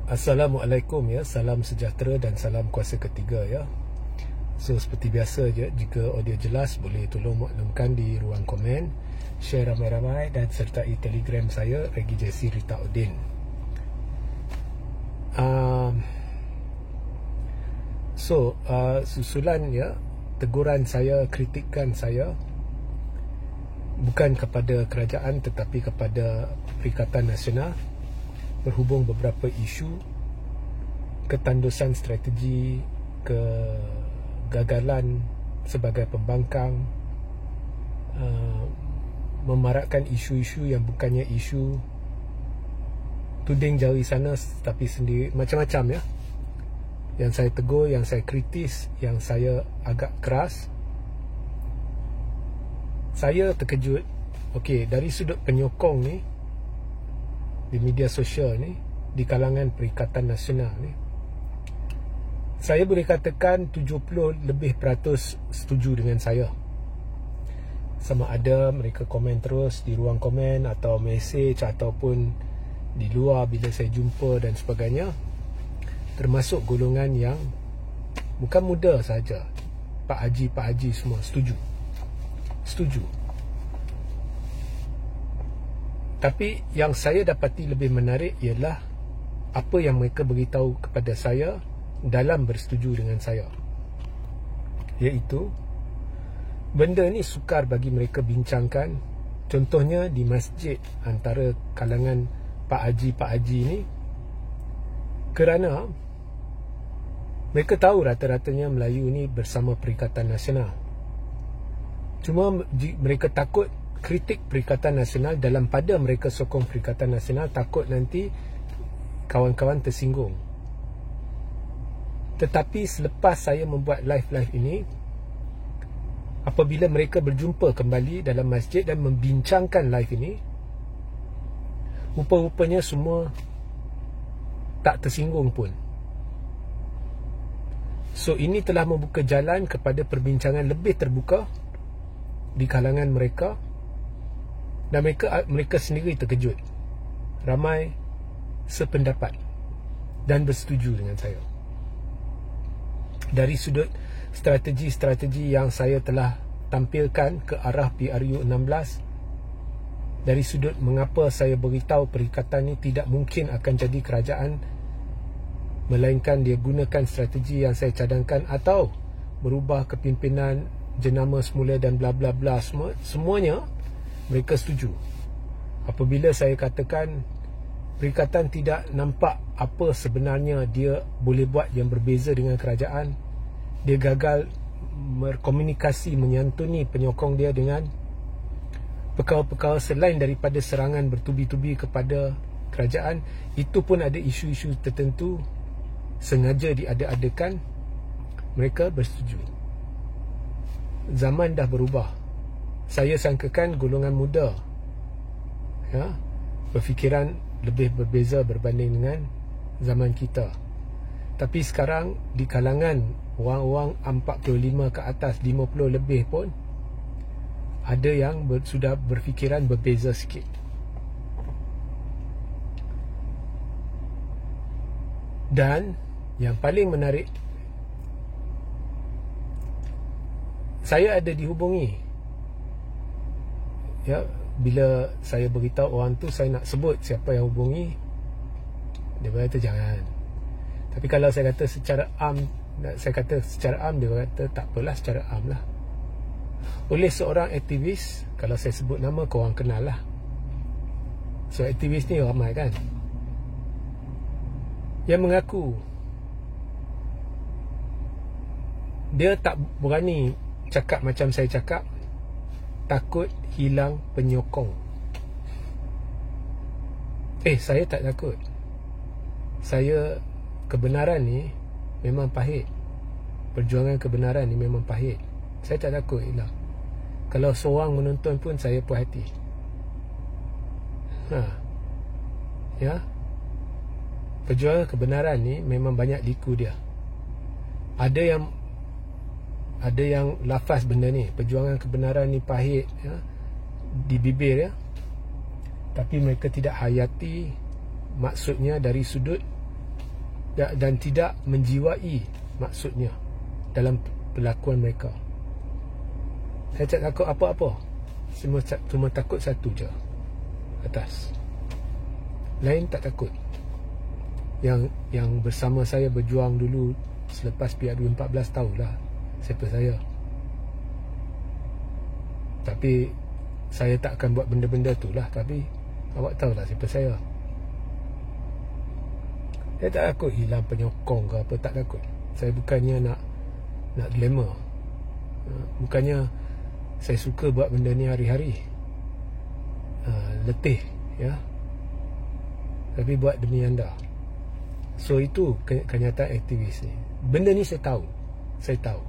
Assalamualaikum ya, salam sejahtera dan salam kuasa ketiga ya. So seperti biasa je, jika audio jelas boleh tolong maklumkan di ruang komen, share ramai-ramai dan sertai Telegram saya Regi Jesse Rita Udin. Susulan ya, teguran saya, kritikan saya bukan kepada kerajaan tetapi kepada Perikatan Nasional berhubung beberapa isu ketandusan strategi, kegagalan sebagai pembangkang, memarakkan isu-isu yang bukannya isu, tuding jari sana tapi sendiri, macam-macam ya, yang saya tegur, yang saya kritis, yang saya agak keras. Saya terkejut, okey, dari sudut penyokong ni di media sosial ni, di kalangan Perikatan Nasional ni, saya boleh katakan 70% lebih setuju dengan saya. Sama ada mereka komen terus di ruang komen atau mesej ataupun di luar bila saya jumpa dan sebagainya. Termasuk golongan yang bukan muda saja, Pak Haji semua setuju. Tapi yang saya dapati lebih menarik ialah apa yang mereka beritahu kepada saya dalam bersetuju dengan saya, iaitu benda ni sukar bagi mereka bincangkan. Contohnya di masjid antara kalangan Pak Haji ni, kerana mereka tahu rata-ratanya Melayu ni bersama Perikatan Nasional. Cuma mereka takut kritik Perikatan Nasional, dalam pada mereka sokong Perikatan Nasional, takut nanti kawan-kawan tersinggung. Tetapi selepas saya membuat live ini, apabila mereka berjumpa kembali dalam masjid dan membincangkan live ini, rupa-rupanya semua tak tersinggung pun. So ini telah membuka jalan kepada perbincangan lebih terbuka di kalangan mereka, dan mereka sendiri terkejut. Ramai sependapat dan bersetuju dengan saya. Dari sudut strategi yang saya telah tampilkan ke arah PRU16, dari sudut mengapa saya beritahu perikatan ini tidak mungkin akan jadi kerajaan, melainkan dia gunakan strategi yang saya cadangkan atau berubah kepimpinan jenama semula dan bla bla bla, semuanya mereka setuju. Apabila saya katakan perikatan tidak nampak apa sebenarnya dia boleh buat yang berbeza dengan kerajaan, dia gagal berkomunikasi, menyantuni penyokong dia dengan perkara-perkara selain daripada serangan bertubi-tubi kepada kerajaan, itu pun ada isu-isu tertentu sengaja diada-adakan, mereka bersetuju. Zaman dah berubah. Saya sangkakan golongan muda ya, berfikiran lebih berbeza berbanding dengan zaman kita. Tapi sekarang di kalangan orang-orang 45 ke atas, 50 lebih pun ada yang sudah berfikiran berbeza sikit. Dan yang paling menarik, saya ada dihubungi ya, bila saya beritahu orang tu saya nak sebut siapa yang hubungi, dia berkata jangan. Tapi kalau saya kata secara am, dia kata tak apalah, secara am lah. Oleh seorang aktivis, kalau saya sebut nama korang kenal lah. So aktivis ni ramai kan, yang mengaku dia tak berani cakap macam saya cakap, takut hilang penyokong. Saya tak takut. Saya, kebenaran ni memang pahit. Perjuangan kebenaran ni memang pahit. Saya tak takut hilang. Kalau seorang menonton pun saya puas hati. Ya. Perjuangan kebenaran ni memang banyak liku dia. Ada yang lafaz benda ni, perjuangan kebenaran ni pahit ya, di bibir ya. tapi mereka tidak hayati maksudnya dari sudut dan tidak menjiwai maksudnya dalam perlakuan mereka. Saya tak takut apa-apa, cuma takut satu je, atas. Lain tak takut. Yang bersama saya berjuang dulu selepas PRU 14 tahulah siapa saya. Tapi saya tak akan buat benda-benda tu lah. Tapi awak tahulah siapa saya. Saya tak takut hilang penyokong ke apa, tak takut. Saya bukannya nak glamour, bukannya saya suka buat benda ni hari-hari, letih ya, tapi buat demi anda. So itu kenyataan aktivis ni. Benda ni saya tahu.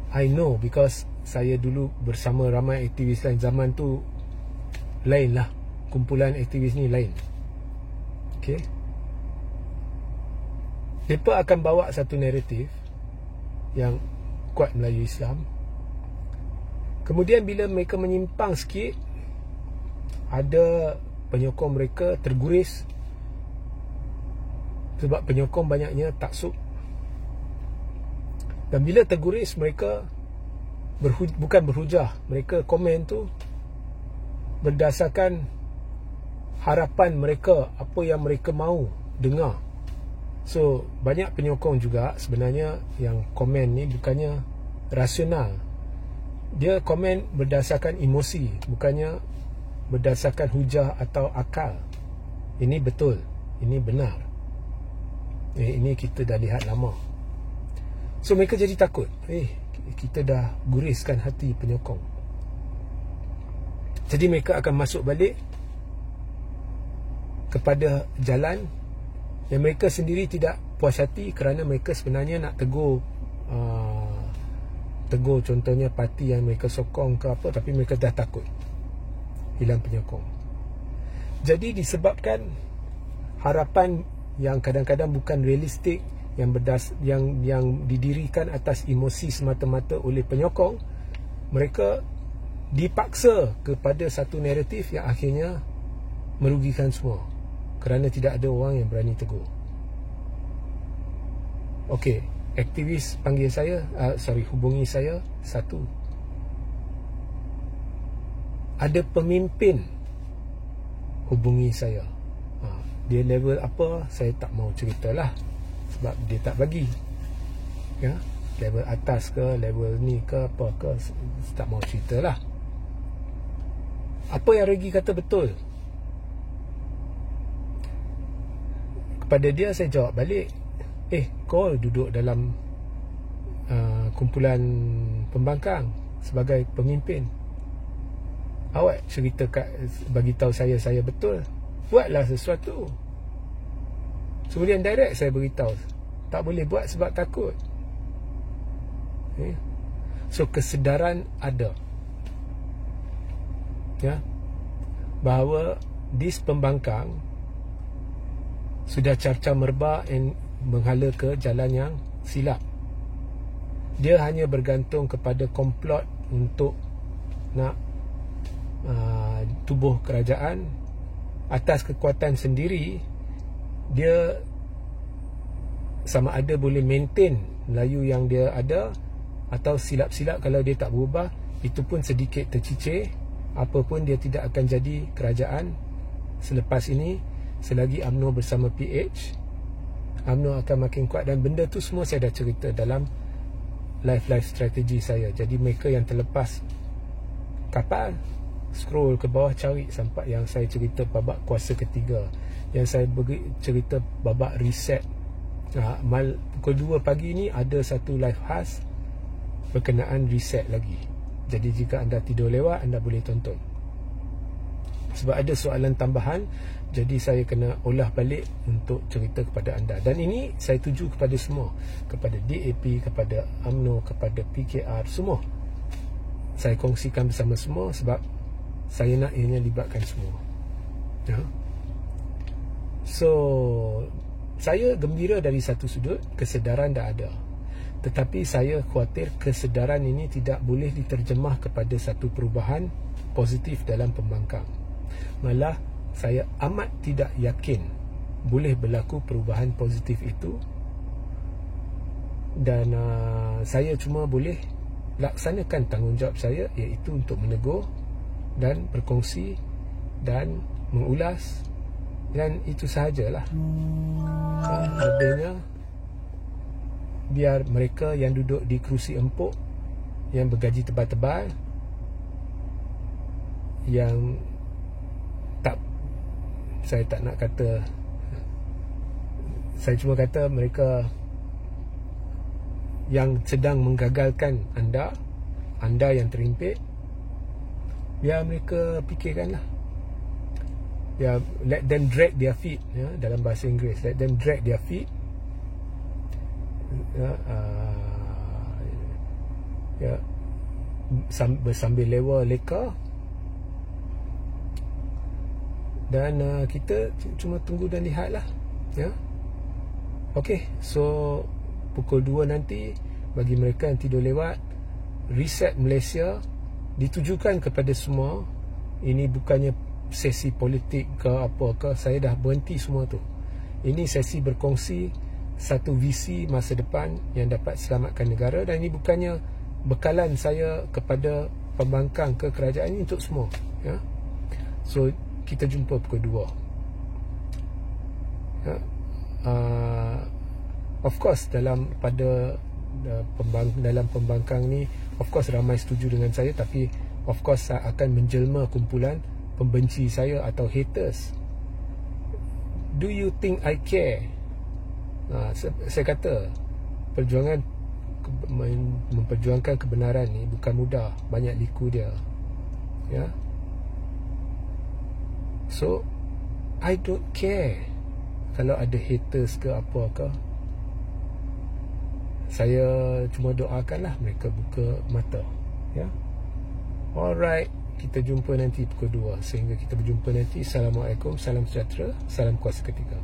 I know because saya dulu bersama ramai aktivis lain. Zaman tu lain lah, kumpulan aktivis ni lain. Okay, mereka akan bawa satu naratif yang kuat Melayu Islam. Kemudian bila mereka menyimpang sikit, ada penyokong mereka terguris sebab penyokong banyaknya taksub. Dan bila terguris, mereka bukan berhujah. Mereka komen tu berdasarkan harapan mereka, apa yang mereka mahu dengar. So banyak penyokong juga sebenarnya yang komen ni bukannya rasional. Dia komen berdasarkan emosi, bukannya berdasarkan hujah atau akal. Ini betul, ini benar, ini kita dah lihat lama. So mereka jadi takut, kita dah guriskan hati penyokong. Jadi mereka akan masuk balik kepada jalan yang mereka sendiri tidak puas hati, kerana mereka sebenarnya nak tegur contohnya parti yang mereka sokong ke apa, tapi mereka dah takut hilang penyokong. Jadi disebabkan harapan yang kadang-kadang bukan realistik, yang didirikan atas emosi semata-mata oleh penyokong, mereka dipaksa kepada satu naratif yang akhirnya merugikan semua, kerana tidak ada orang yang berani tegur. Okey, aktivis panggil saya, hubungi saya. Satu, ada pemimpin hubungi saya. Dia level apa, saya tak mau ceritalah, sebab dia tak bagi ya, level atas ke, level ni ke, apa ke, tak mau ceritalah. Apa yang Regi kata betul. Kepada dia saya jawab balik, kau duduk dalam kumpulan pembangkang sebagai pemimpin, awak cerita bagi tahu saya betul, buatlah sesuatu. Kemudian direct saya beritahu, tak boleh buat sebab takut. So kesedaran ada ya, bahawa dis pembangkang sudah carca merba dan menghala ke jalan yang silap. Dia hanya bergantung kepada komplot untuk nak tubuh kerajaan atas kekuatan sendiri. Dia sama ada boleh maintain Melayu yang dia ada, atau silap-silap kalau dia tak berubah, itu pun sedikit tercicir. Apa pun dia tidak akan jadi kerajaan selepas ini, selagi UMNO bersama PH. UMNO akan makin kuat, dan benda tu semua saya dah cerita dalam live strategi saya. Jadi mereka yang terlepas kapal, scroll ke bawah, cari sampai yang saya cerita babak kuasa ketiga, yang saya beri cerita babak reset. Pukul 2 pagi ni ada satu live khas berkenaan reset lagi. Jadi jika anda tidur lewat, anda boleh tonton. Sebab ada soalan tambahan, jadi saya kena olah balik untuk cerita kepada anda. Dan ini saya tuju kepada semua, kepada DAP, kepada UMNO, kepada PKR, semua. Saya kongsikan bersama semua sebab saya nak ianya libatkan semua ya. So saya gembira dari satu sudut, kesedaran dah ada. Tetapi saya khawatir kesedaran ini tidak boleh diterjemah kepada satu perubahan positif dalam pembangkang. Malah saya amat tidak yakin boleh berlaku perubahan positif itu, dan saya cuma boleh laksanakan tanggungjawab saya, iaitu untuk menegur dan berkongsi dan mengulas, dan itu sahajalah. Lebihnya biar mereka yang duduk di kerusi empuk, yang bergaji tebal-tebal, yang tak, saya tak nak kata, saya cuma kata mereka yang sedang menggagalkan anda yang terimpit, biar mereka fikirkanlah. Ya, let them drag their feet, ya, dalam bahasa Inggeris, let them drag their feet, bersambil lewa leka, dan kita cuma tunggu dan lihatlah, ya. Okey, so pukul 2 nanti, bagi mereka yang tidur lewat, Reset Malaysia ditujukan kepada semua. Ini bukannya sesi politik ke apa ke, saya dah berhenti semua tu. Ini sesi berkongsi satu visi masa depan yang dapat selamatkan negara, dan ini bukannya bekalan saya kepada pembangkang ke kerajaan, ini untuk semua, ya. So kita jumpa pukul 2, ya. Of course dalam pembangkang ni, of course ramai setuju dengan saya, tapi of course akan menjelma kumpulan pembenci saya atau haters. Do you think I care? Saya kata perjuangan memperjuangkan kebenaran ni bukan mudah, banyak liku dia, ya. So I don't care kalau ada haters ke apa ke. Saya cuma doakanlah mereka buka mata, ya. Alright, kita jumpa nanti pukul 2. Sehingga kita berjumpa nanti. Assalamualaikum, salam sejahtera, salam kuasa ketiga.